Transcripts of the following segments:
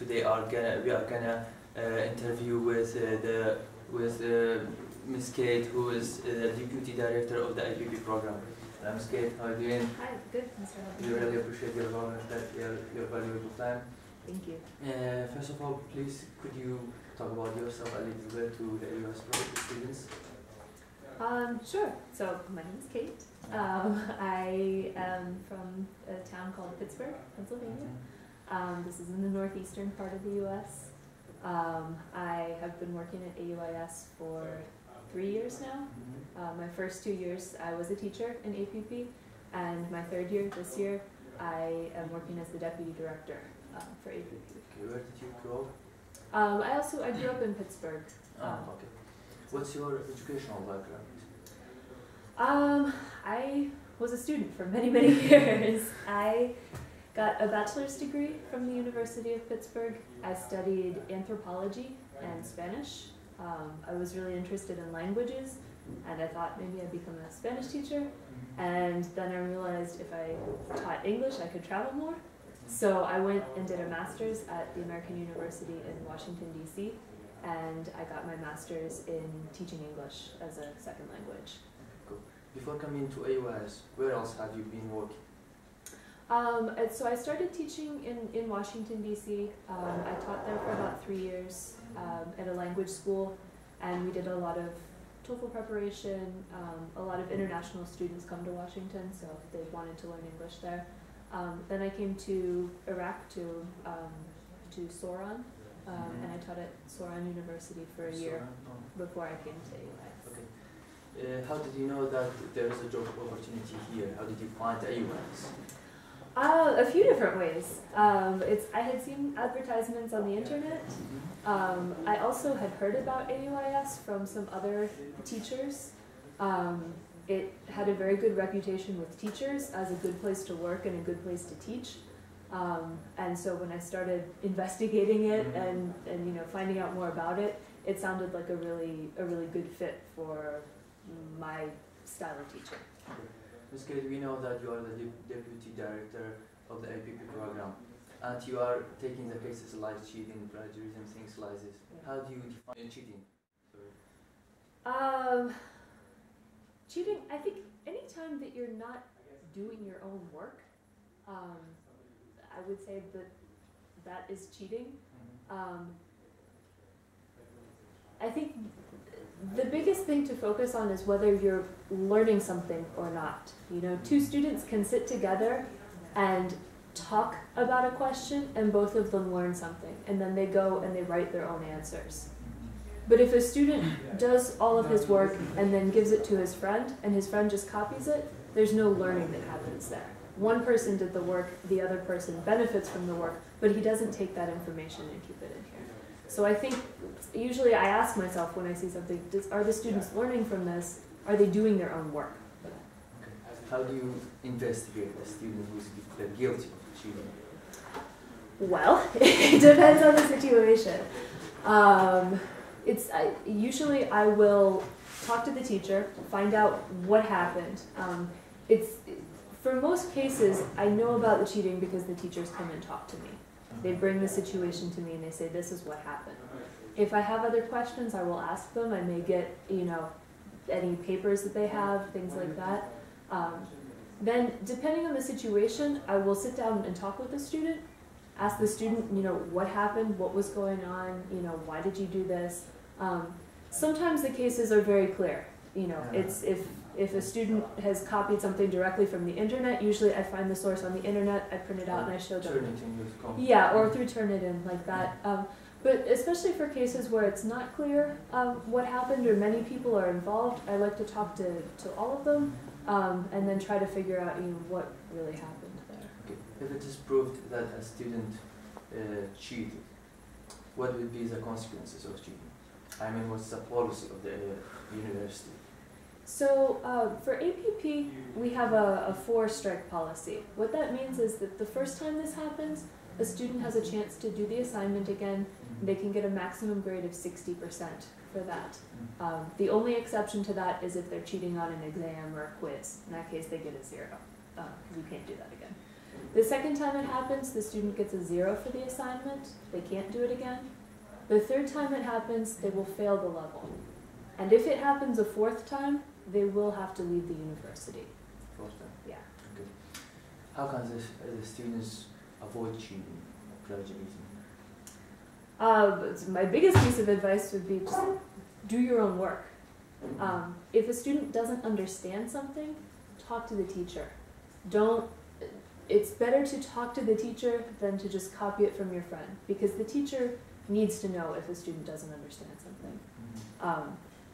today we are gonna interview with Ms. Kate, who is the Deputy Director of the APP program. Ms. Kate, how are you doing? Hi, good. Thanks for having me. We really appreciate your valuable time. Thank you. First of all, please, could you talk about yourself a little bit to the AUIS students? Sure. So my name is Kate. I am from a town called Pittsburgh, Pennsylvania. This is in the northeastern part of the U.S. I have been working at AUIS for 3 years now. My first 2 years I was a teacher in APP, and my third year, this year, I am working as the Deputy Director for APP. Okay, where did you grow up? I grew up in Pittsburgh. Okay. What's your educational background? I was a student for many, many years. I got a bachelor's degree from the University of Pittsburgh. I studied anthropology and Spanish. I was really interested in languages, and I thought maybe I'd become a Spanish teacher. And then I realized if I taught English, I could travel more. So I went and did a master's at the American University in Washington, D.C., and I got my master's in teaching English as a second language. Cool. Before coming to AUIS, where else have you been working? So I started teaching in Washington, D.C. I taught there for about 3 years at a language school, and we did a lot of TOEFL preparation. A lot of international students come to Washington, so they wanted to learn English there. Then I came to Iraq to Soran, and I taught at Soran University for a year before I came to AUIS. Okay. How did you know that there is a job opportunity here? How did you find AUIS? A few different ways. I had seen advertisements on the internet. I also had heard about AUIS from some other teachers. It had a very good reputation with teachers as a good place to work and a good place to teach. And so when I started investigating it and finding out more about it, it sounded like a really good fit for my style of teaching. Ms. Kate, we know that you are the Deputy Director of the APP program, and you are taking the cases like cheating, plagiarism, things like this. How do you define cheating? Cheating, I think any time that you're not doing your own work, I would say that is cheating. I think the biggest thing to focus on is whether you're learning something or not. Two students can sit together and talk about a question, and both of them learn something, and then they go and they write their own answers. But if a student does all of his work and then gives it to his friend, and his friend just copies it, there's no learning that happens there. One person did the work, the other person benefits from the work, but he doesn't take that information and keep it in here. So I think, usually I ask myself when I see something, are the students learning from this? Are they doing their own work? Okay. How do you investigate a student who's guilty of cheating? Well, it depends on the situation. Usually I will talk to the teacher, find out what happened. For most cases, I know about the cheating because the teachers come and talk to me. They bring the situation to me and they say, this is what happened. If I have other questions, I will ask them. I may get, any papers that they have, things like that. Then, depending on the situation, I will sit down and talk with the student, ask the student, what happened, what was going on, why did you do this? Sometimes the cases are very clear. It's if a student has copied something directly from the internet, usually I find the source on the internet, I print it out and I show them. Yeah, or through Turnitin, like that. But especially for cases where it's not clear what happened or many people are involved, I like to talk to all of them and then try to figure out what really happened there. Okay. If it is proved that a student cheated, what would be the consequences of cheating? I mean, what's the policy of the university? So for APP, we have a 4-strike policy. What that means is that the first time this happens, a student has a chance to do the assignment again. They can get a maximum grade of 60% for that. The only exception to that is if they're cheating on an exam or a quiz. In that case, they get a 0, because you can't do that again. The second time it happens, the student gets a 0 for the assignment. They can't do it again. The third time it happens, they will fail the level. And if it happens a fourth time, they will have to leave the university. Fourth time? Yeah. Okay. How can the students avoid cheating, plagiarism? My biggest piece of advice would be just do your own work. If a student doesn't understand something, talk to the teacher. It's better to talk to the teacher than to just copy it from your friend, because the teacher needs to know if a student doesn't understand something.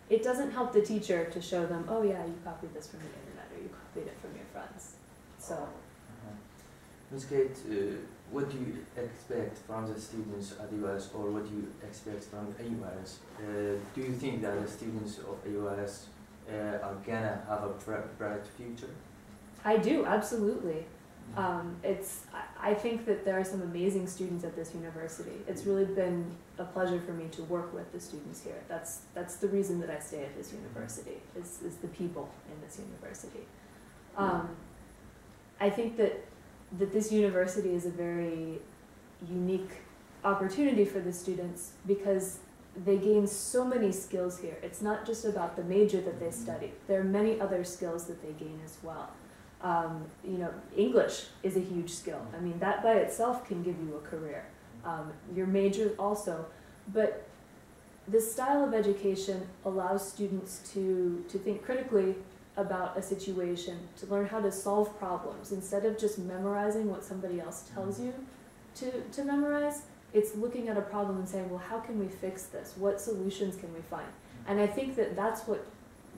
It doesn't help the teacher to show them, oh yeah, you copied this from the internet or you copied it from your friends. So. Ms. Kate, what do you expect from the students at AUIS, or what do you expect from AUIS? Do you think that the students of AUIS are gonna have a bright future? I do, absolutely. I think that there are some amazing students at this university. It's really been a pleasure for me to work with the students here. That's the reason that I stay at this university, is the people in this university. I think that this university is a very unique opportunity for the students because they gain so many skills here. It's not just about the major that they study. There are many other skills that they gain as well. You know, English is a huge skill. I mean, that by itself can give you a career. Your major also. But this style of education allows students to think critically about a situation, to learn how to solve problems. Instead of just memorizing what somebody else tells you to memorize, it's looking at a problem and saying, well, how can we fix this? What solutions can we find? And I think that that's what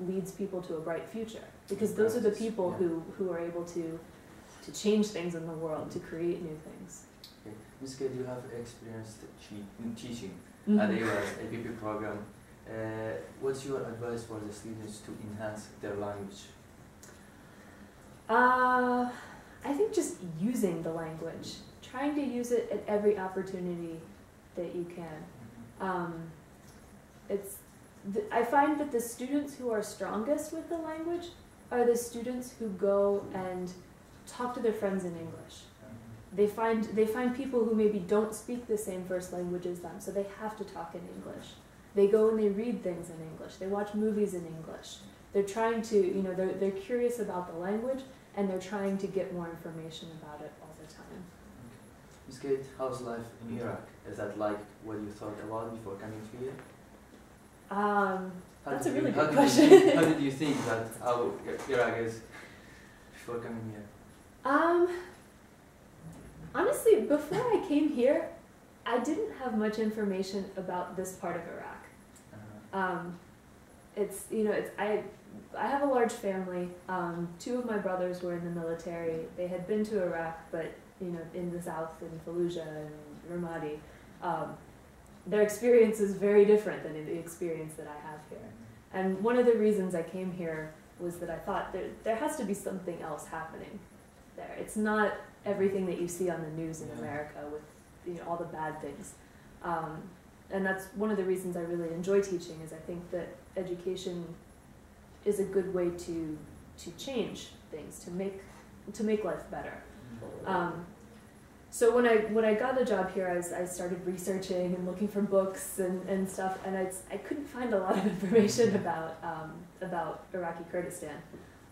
leads people to a bright future, because those are the people who are able to change things in the world, to create new things. Okay. Ms. Kate, you have experience teaching at the AUIS APP program. What's your advice for the students to enhance their language? I think just using the language, trying to use it at every opportunity that you can. I find that the students who are strongest with the language are the students who go and talk to their friends in English. They find people who maybe don't speak the same first language as them, so they have to talk in English. They go and they read things in English. They watch movies in English. They're trying to, you know, they're curious about the language, and they're trying to get more information about it all the time. Ms. Kate, how's life in Iraq? Is that like what you thought about before coming to here? That's a really good question. How did you think that how Iraq is before coming here? Honestly, before I came here, I didn't have much information about this part of Iraq. I have a large family. 2 of my brothers were in the military. They had been to Iraq, but in the south, in Fallujah and Ramadi. Their experience is very different than the experience that I have here. And one of the reasons I came here was that I thought there has to be something else happening there. It's not everything that you see on the news in America with all the bad things. And that's one of the reasons I really enjoy teaching, is I think that education is a good way to change things, to make life better. So when I got a job here, I started researching and looking for books and stuff, and I couldn't find a lot of information about Iraqi Kurdistan.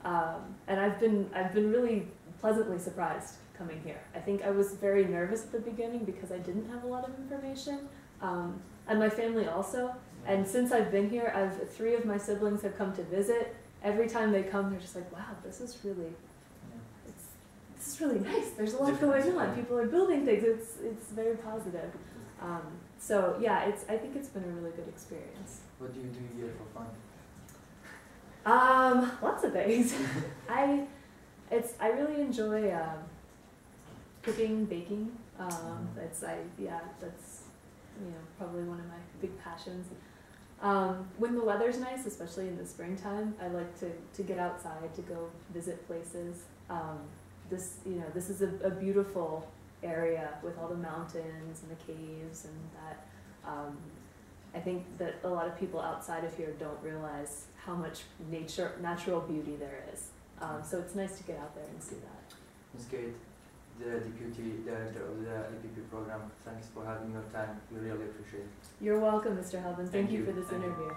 And I've been really pleasantly surprised coming here. I think I was very nervous at the beginning because I didn't have a lot of information, and my family also. And since I've been here, 3 of my siblings have come to visit. Every time they come, they're just like, "Wow, this is really nice. There's a lot going on. People are building things. It's very positive." So yeah, I think it's been a really good experience. What do you do here for fun? Lots of things. I really enjoy cooking, baking. That's probably one of my big passions. When the weather's nice, especially in the springtime, I like to get outside, to go visit places. This is a beautiful area with all the mountains and the caves and that. I think that a lot of people outside of here don't realize how much natural beauty there is. So it's nice to get out there and see that. Ms. Kate, the Deputy Director of the APP program. Thanks for having your time. We really appreciate it. You're welcome, Mr. Helbin. Thank Thank you you. for this Thank you. interview.